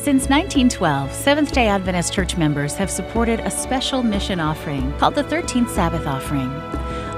Since 1912, Seventh-day Adventist Church members have supported a special mission offering called the 13th Sabbath Offering.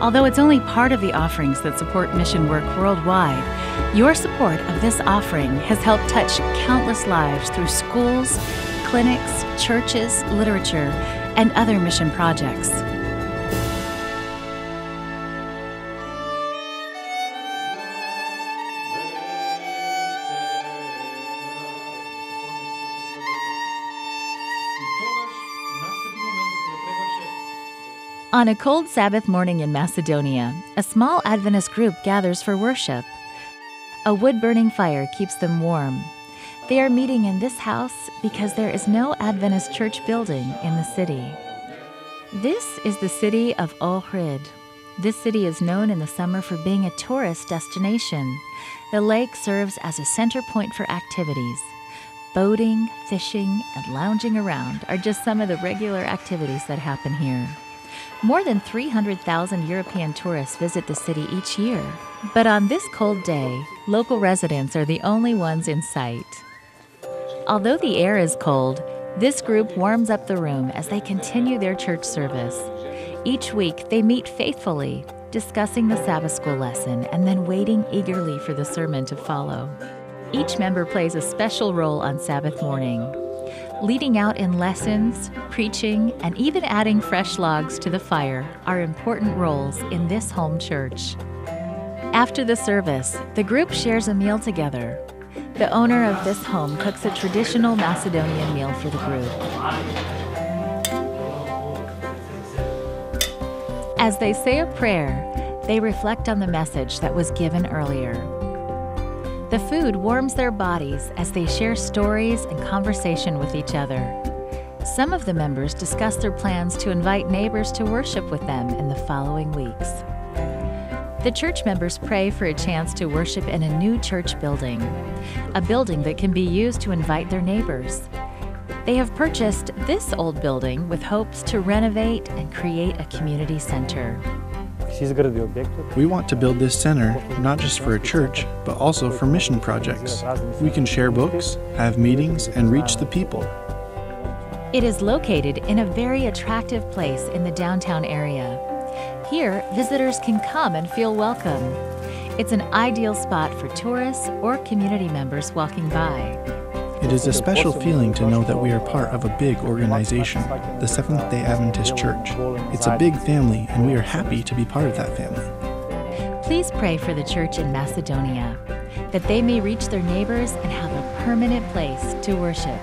Although it's only part of the offerings that support mission work worldwide, your support of this offering has helped touch countless lives through schools, clinics, churches, literature, and other mission projects. On a cold Sabbath morning in Macedonia, a small Adventist group gathers for worship. A wood-burning fire keeps them warm. They are meeting in this house because there is no Adventist church building in the city. This is the city of Ohrid. This city is known in the summer for being a tourist destination. The lake serves as a center point for activities. Boating, fishing, and lounging around are just some of the regular activities that happen here. More than 300,000 European tourists visit the city each year. But on this cold day, local residents are the only ones in sight. Although the air is cold, this group warms up the room as they continue their church service. Each week, they meet faithfully, discussing the Sabbath school lesson and then waiting eagerly for the sermon to follow. Each member plays a special role on Sabbath morning, leading out in lessons, preaching, and even adding fresh logs to the fire are important roles in this home church. After the service, the group shares a meal together. The owner of this home cooks a traditional Macedonian meal for the group. As they say a prayer, they reflect on the message that was given earlier. The food warms their bodies as they share stories and conversation with each other. Some of the members discuss their plans to invite neighbors to worship with them in the following weeks. The church members pray for a chance to worship in a new church building, a building that can be used to invite their neighbors. They have purchased this old building with hopes to renovate and create a community center. We want to build this center not just for a church, but also for mission projects. We can share books, have meetings, and reach the people. It is located in a very attractive place in the downtown area. Here, visitors can come and feel welcome. It's an ideal spot for tourists or community members walking by. It is a special feeling to know that we are part of a big organization, the Seventh-day Adventist Church. It's a big family, and we are happy to be part of that family. Please pray for the church in Macedonia, that they may reach their neighbors and have a permanent place to worship.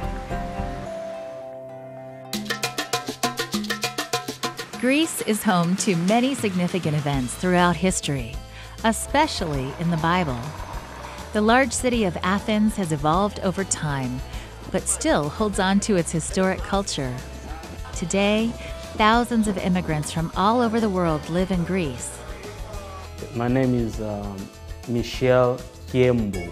Greece is home to many significant events throughout history, especially in the Bible. The large city of Athens has evolved over time, but still holds on to its historic culture. Today, thousands of immigrants from all over the world live in Greece. My name is Michel Kiembo.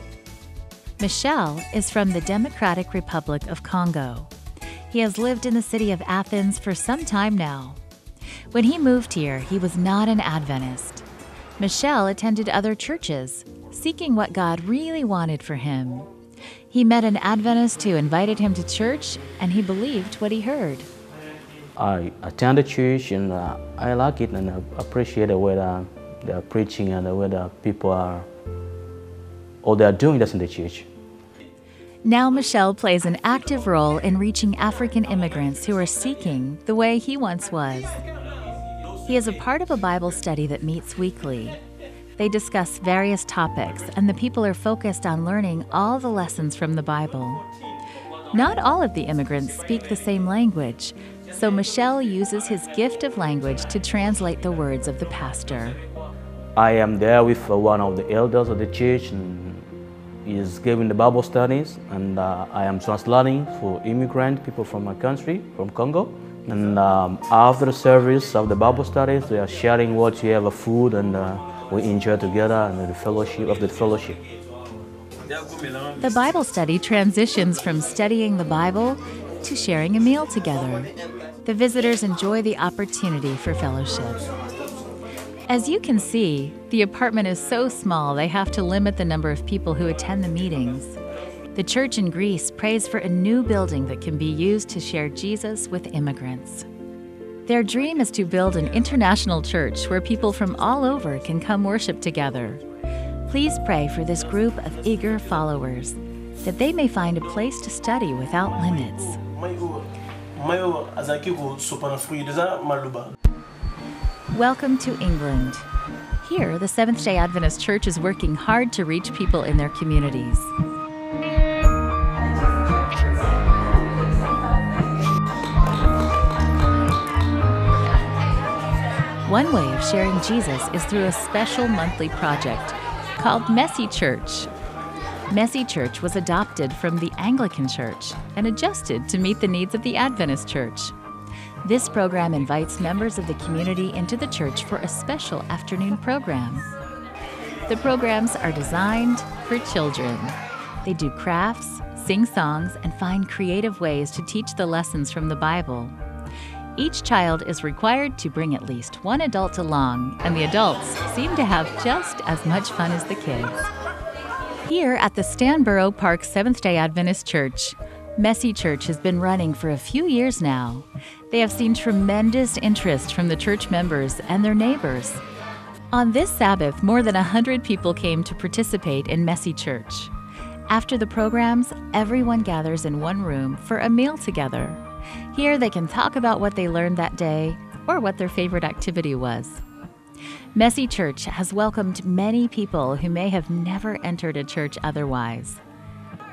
Michel is from the Democratic Republic of Congo. He has lived in the city of Athens for some time now. When he moved here, he was not an Adventist. Michel attended other churches, seeking what God really wanted for him. He met an Adventist who invited him to church, and he believed what he heard. I attend the church, and I like it, and I appreciate the way they're preaching and the way the people are, or they're doing this in the church. Now Michel plays an active role in reaching African immigrants who are seeking the way he once was. He is a part of a Bible study that meets weekly. They discuss various topics, and the people are focused on learning all the lessons from the Bible. Not all of the immigrants speak the same language, so Michel uses his gift of language to translate the words of the pastor. I am there with one of the elders of the church, and he is giving the Bible studies, and I am translating for immigrant people from my country, from Congo. And after the service of the Bible studies, they are sharing what you have of food, and we enjoy together and the fellowship of the fellowship. The Bible study transitions from studying the Bible to sharing a meal together. The visitors enjoy the opportunity for fellowship. As you can see, the apartment is so small they have to limit the number of people who attend the meetings. The church in Greece prays for a new building that can be used to share Jesus with immigrants. Their dream is to build an international church where people from all over can come worship together. Please pray for this group of eager followers, that they may find a place to study without limits. Welcome to England. Here, the Seventh-day Adventist Church is working hard to reach people in their communities. One way of sharing Jesus is through a special monthly project called Messy Church. Messy Church was adopted from the Anglican Church and adjusted to meet the needs of the Adventist Church. This program invites members of the community into the church for a special afternoon program. The programs are designed for children. They do crafts, sing songs, and find creative ways to teach the lessons from the Bible. Each child is required to bring at least one adult along, and the adults seem to have just as much fun as the kids. Here at the Stanborough Park Seventh-day Adventist Church, Messy Church has been running for a few years now. They have seen tremendous interest from the church members and their neighbors. On this Sabbath, more than 100 people came to participate in Messy Church. After the programs, everyone gathers in one room for a meal together. Here they can talk about what they learned that day or what their favorite activity was. Messy Church has welcomed many people who may have never entered a church otherwise.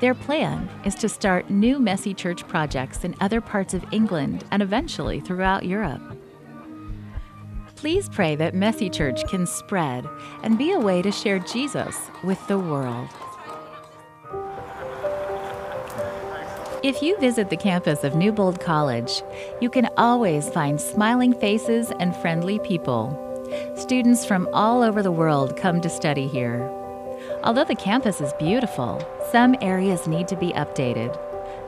Their plan is to start new Messy Church projects in other parts of England and eventually throughout Europe. Please pray that Messy Church can spread and be a way to share Jesus with the world. If you visit the campus of Newbold College, you can always find smiling faces and friendly people. Students from all over the world come to study here. Although the campus is beautiful, some areas need to be updated.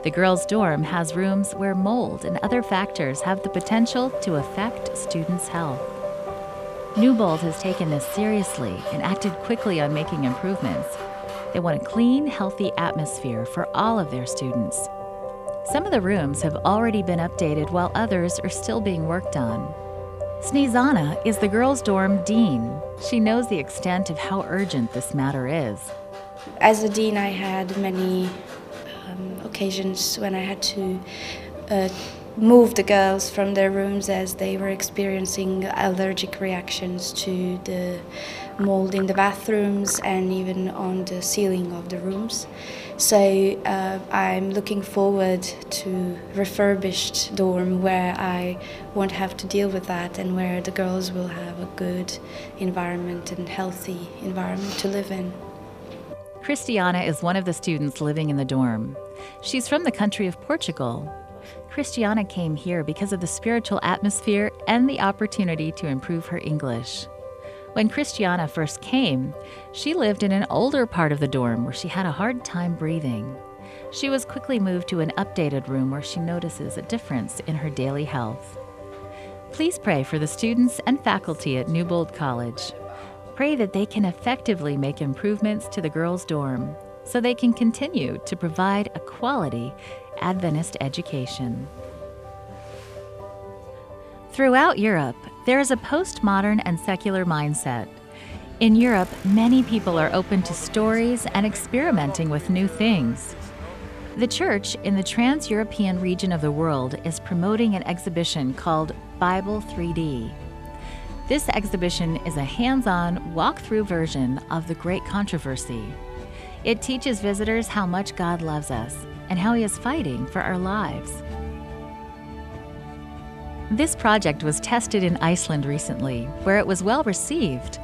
The girls' dorm has rooms where mold and other factors have the potential to affect students' health. Newbold has taken this seriously and acted quickly on making improvements. They want a clean, healthy atmosphere for all of their students. Some of the rooms have already been updated while others are still being worked on. Snezana is the girls' dorm dean. She knows the extent of how urgent this matter is. As a dean, I had many occasions when I had to move the girls from their rooms as they were experiencing allergic reactions to the mold in the bathrooms and even on the ceiling of the rooms. So I'm looking forward to refurbished dorm where I won't have to deal with that and where the girls will have a good environment and healthy environment to live in. Christiana is one of the students living in the dorm. She's from the country of Portugal. Christiana came here because of the spiritual atmosphere and the opportunity to improve her English. When Christiana first came, she lived in an older part of the dorm where she had a hard time breathing. She was quickly moved to an updated room where she notices a difference in her daily health. Please pray for the students and faculty at Newbold College. Pray that they can effectively make improvements to the girls' dorm so they can continue to provide a quality Adventist education. Throughout Europe, there is a postmodern and secular mindset. In Europe, many people are open to stories and experimenting with new things. The church in the trans-European region of the world is promoting an exhibition called Bible 3D. This exhibition is a hands-on, walk-through version of the Great Controversy. It teaches visitors how much God loves us and how He is fighting for our lives. This project was tested in Iceland recently, where it was well received.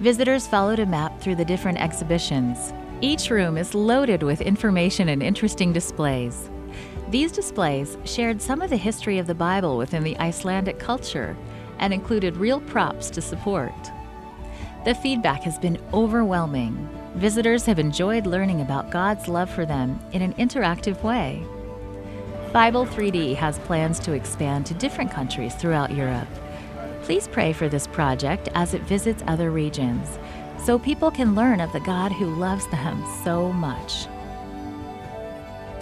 Visitors followed a map through the different exhibitions. Each room is loaded with information and interesting displays. These displays shared some of the history of the Bible within the Icelandic culture and included real props to support. The feedback has been overwhelming. Visitors have enjoyed learning about God's love for them in an interactive way. Bible 3D has plans to expand to different countries throughout Europe. Please pray for this project as it visits other regions, so people can learn of the God who loves them so much.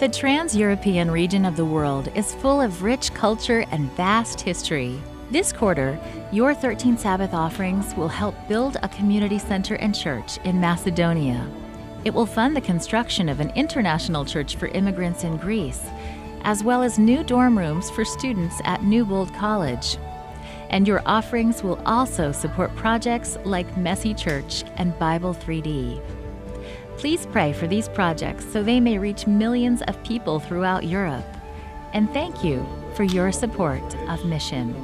The trans-European region of the world is full of rich culture and vast history. This quarter, your 13 Sabbath offerings will help build a community center and church in Macedonia. It will fund the construction of an international church for immigrants in Greece, as well as new dorm rooms for students at Newbold College. And your offerings will also support projects like Messy Church and Bible 3D. Please pray for these projects so they may reach millions of people throughout Europe. And thank you for your support of mission.